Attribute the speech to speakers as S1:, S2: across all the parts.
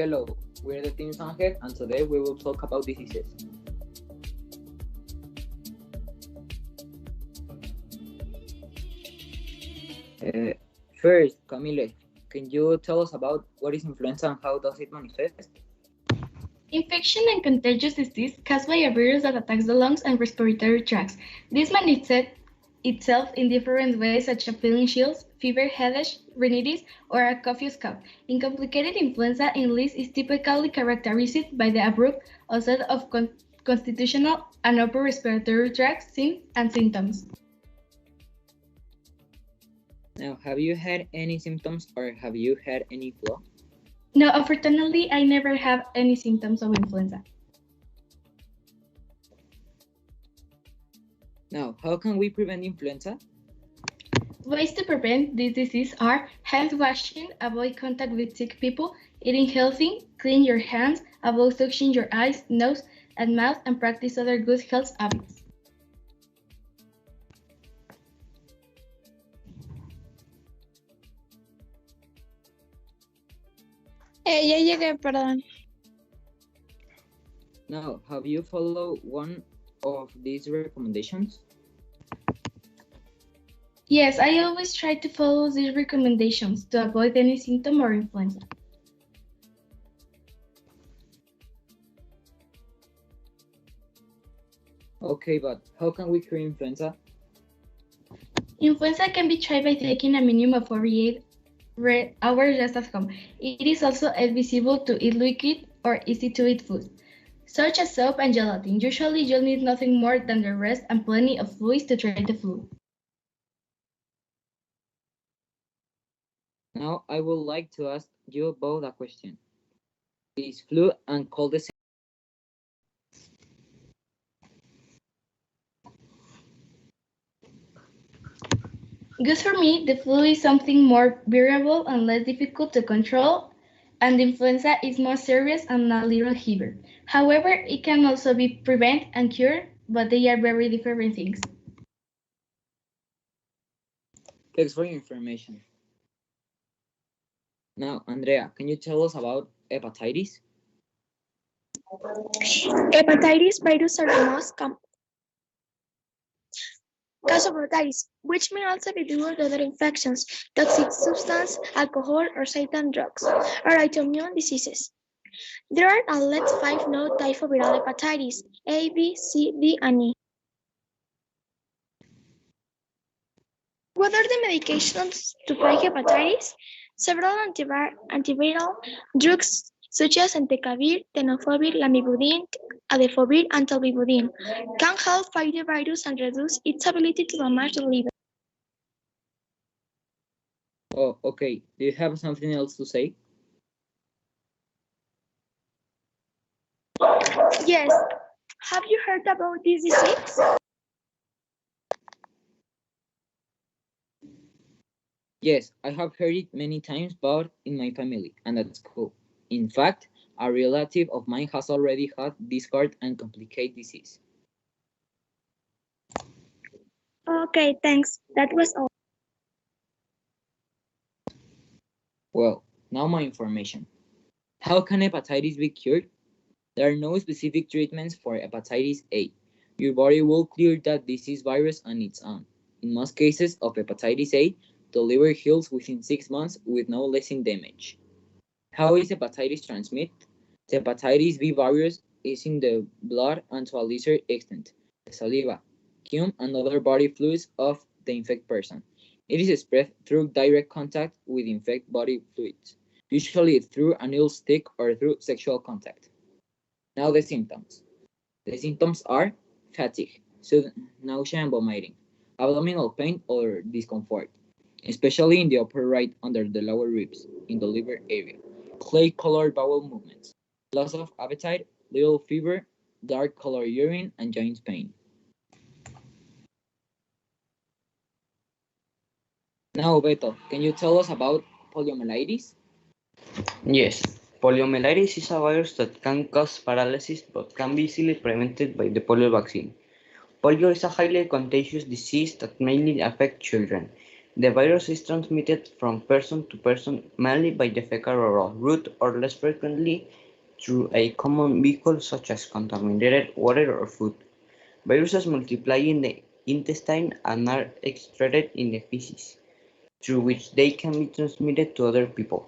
S1: Hello, we're the Team Sunhead, and today we will talk about diseases. First, Camille, can you tell us about what is influenza and how does it manifest?
S2: Infection and contagious disease caused by a virus that attacks the lungs and respiratory tracts. This manifests itself in different ways such as feeling chills, fever, headache, rhinitis, or a cough cough. In complicated influenza, illness is typically characterized by the abrupt onset of constitutional and upper respiratory tract symptoms.
S1: Now, have you had any symptoms or have you had any flu?
S2: No, unfortunately, I never have any symptoms of influenza.
S1: Now, how can we prevent influenza?
S2: Ways to prevent this disease are hand washing, avoid contact with sick people, eating healthy, clean your hands, avoid touching your eyes, nose, and mouth, and practice other good health habits.
S3: Ya llegué, perdón.
S1: Now, have you followed one of these recommendations?
S2: Yes, I always try to follow these recommendations to avoid any symptom or influenza.
S1: Okay, but how can we cure influenza?
S2: Influenza can be tried by taking a minimum of 48 hours rest at home. It is also advisable to eat liquid or easy-to-eat food, such as soap and gelatin. Usually, you'll need nothing more than the rest and plenty of fluids to treat the flu.
S1: Now, I would like to ask you both a question. Is flu and cold the same?
S2: Good for me, the flu is something more bearable and less difficult to control, and influenza is more serious and a little heavier. However, it can also be prevented and cured, but they are very different things.
S1: Thanks for your information. Now, Andrea, can you tell us about hepatitis?
S3: Hepatitis virus are the most common cause of hepatitis, which may also be due to other infections, toxic substance, alcohol, or certain drugs, or autoimmune diseases. There are at least 5 known types of viral hepatitis: A, B, C, D, and E. What are the medications to fight hepatitis? Several antiviral drugs such as entecavir, tenofovir, lamivudine, adefovir, and tolvivudine can help fight the virus and reduce its ability to damage the liver.
S1: Oh, okay. Do you have something else to say?
S3: Yes. Have you heard about this disease?
S1: Yes, I have heard it many times, but in my family, and that's cool. In fact, a relative of mine has already had this hard and complicated disease.
S3: Okay, thanks. That was all.
S1: Well, now my information. How can hepatitis be cured? There are no specific treatments for hepatitis A. Your body will clear that disease virus on its own. In most cases of hepatitis A, the liver heals within 6 months with no lasting damage. How is hepatitis transmitted? The hepatitis B virus is in the blood and to a lesser extent, the saliva, cum, and other body fluids of the infected person. It is spread through direct contact with infected body fluids, usually through a needle stick or through sexual contact. Now the symptoms. The symptoms are fatigue, nausea and vomiting, abdominal pain or discomfort, especially in the upper right under the lower ribs, in the liver area, clay-colored bowel movements, loss of appetite, little fever, dark-colored urine, and joint pain. Now, Beto, can you tell us about poliomyelitis?
S4: Yes, poliomyelitis is a virus that can cause paralysis but can be easily prevented by the polio vaccine. Polio is a highly contagious disease that mainly affects children. The virus is transmitted from person to person mainly by the fecal oral route or less frequently through a common vehicle such as contaminated water or food. Viruses multiply in the intestine and are excreted in the feces, through which they can be transmitted to other people.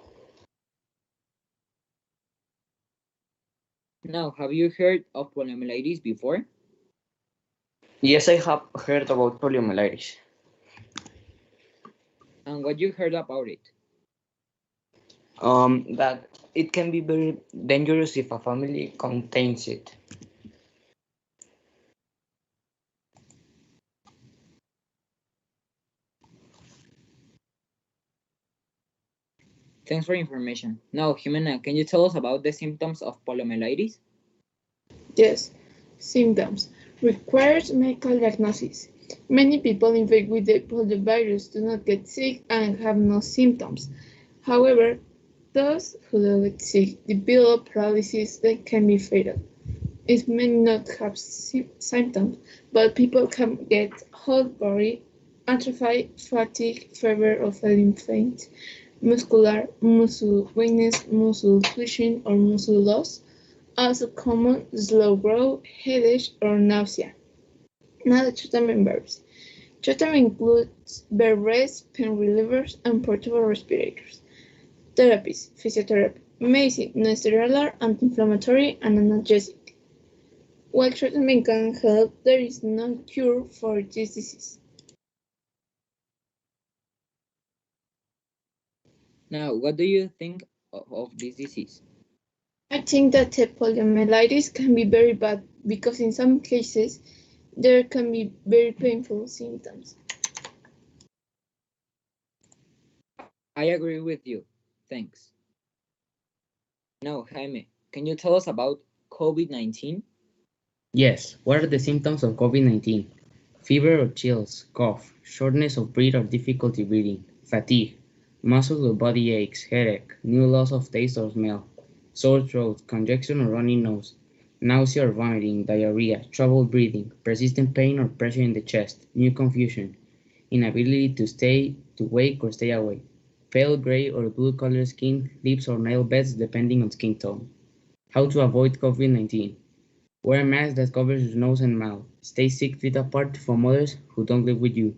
S1: Now, have you heard of poliomyelitis before?
S4: Yes, I have heard about poliomyelitis.
S1: And what you heard about it?
S4: That it can be very dangerous if a family contains it.
S1: Thanks for information. Now, Jimena, can you tell us about the symptoms of poliomyelitis?
S5: Yes, symptoms requires medical diagnosis. Many people infected with the poliovirus do not get sick and have no symptoms. However, those who do get sick develop paralysis that can be fatal. It may not have symptoms, but people can get whole body atrophy, fatigue, fever, or feeling faint, muscle weakness, muscle twitching, or muscle loss. Also common slow growth, headache, or nausea. Now the treatment varies. Treatment includes bed rest, pain relievers, and portable respirators. Therapies, physiotherapy, medicine, non-steroidal, anti-inflammatory, and analgesic. While treatment can help, there is no cure for this disease.
S1: Now, what do you think of this disease?
S5: I think that the poliomyelitis can be very bad because in some cases there can be very painful symptoms.
S1: I agree with you. Thanks. Now, Jaime, can you tell us about COVID-19?
S6: Yes, what are the symptoms of COVID-19? Fever or chills, cough, shortness of breath or difficulty breathing, fatigue, muscle or body aches, headache, new loss of taste or smell, sore throat, congestion or runny nose, nausea or vomiting, diarrhea, trouble breathing, persistent pain or pressure in the chest, new confusion, inability to wake or stay awake, pale gray or blue colored skin, lips or nail beds depending on skin tone. How to avoid COVID-19? Wear a mask that covers your nose and mouth. Stay 6 feet apart from others who don't live with you.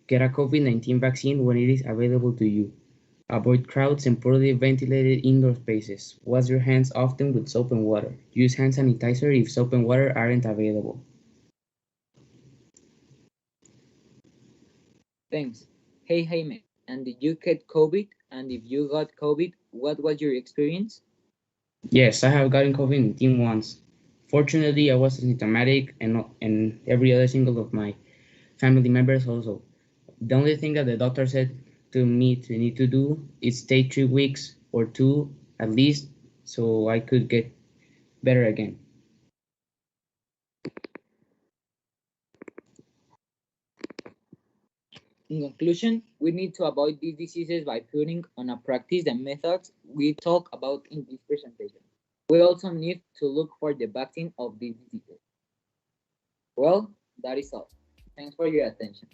S6: Get a COVID-19 vaccine when it is available to you. Avoid crowds and poorly ventilated indoor spaces. Wash your hands often with soap and water. Use hand sanitizer if soap and water aren't available.
S1: Thanks. Hey, Jaime, and did you get COVID? And if you got COVID, what was your experience?
S6: Yes, I have gotten COVID-19 once. Fortunately, I was asymptomatic and every other single of my family members also. The only thing that the doctor said to me to need to do is stay 3 weeks or two at least so I could get better again.
S1: In conclusion, we need to avoid these diseases by putting on a practice the methods we talk about in this presentation. We also need to look for the vaccine of these diseases. Well, that is all. Thanks for your attention.